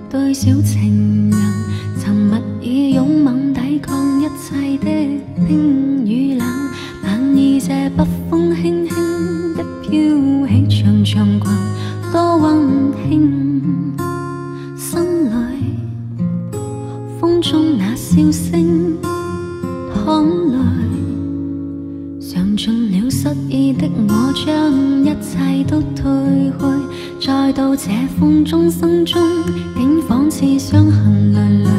對小情人，沉默以勇猛抵抗一切的冰與冷。晚意這北風輕輕的飄起長長裙，多溫馨。心裏風中那笑聲淌淚，嘗盡了失意的我，將一切都退去。再到這風中心中，竟仿似傷痕累累。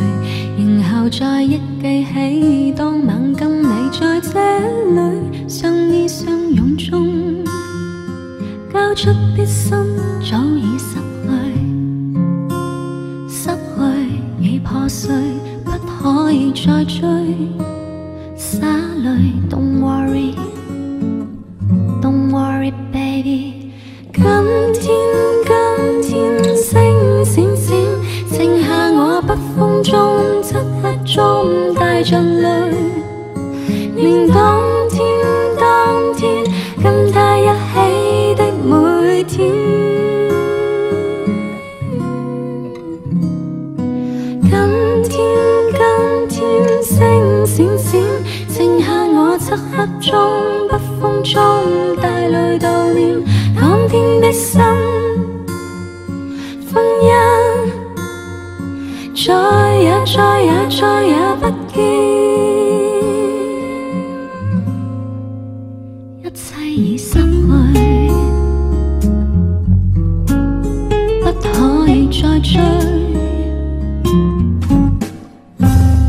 然後再憶記起當晚跟你在這裏相依相擁中，交出的心早已失去，失去已破碎，不可以再追。灑淚 Don't worry Don't worry baby。 今天星閃閃，剩下我北風中漆黑中帶着淚，連當天跟他一起的每天。今天星閃閃，剩下我漆黑中北風中帶淚悼念當天的心。婚姻再也不見，一切已失去，不可以再追。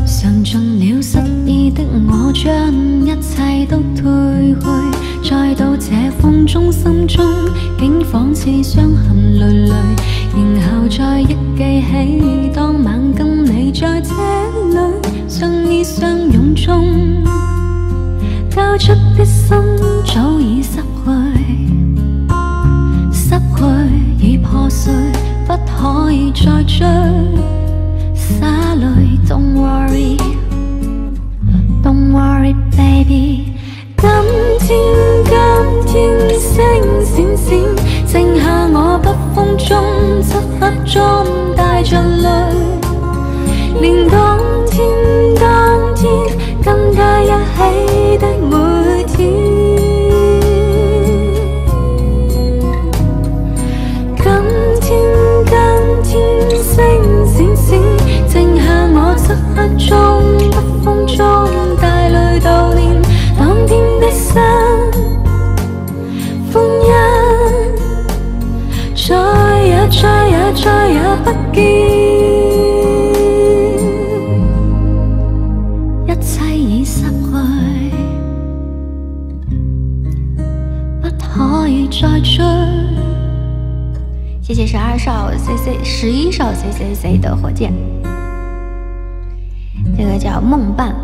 嘗盡了失意的我，將一切都退去。再到這風中心中，竟仿似傷痕累累。然後再憶記起當晚跟你在這裏相依相擁中，交出的心早已失去，失去已破碎，不可以再追。灑淚 Don't worry Don't worry baby。 今天星閃閃，剩下我北風中漆黑中帶着淚，連當天跟他一起的每天。今天星閃閃，剩下我漆黑中北風中帶淚悼念當天的心。婚姻再也不見，一切已失去，不可以再追。謝謝12少 11少 CCC 的火箭，這個叫夢伴。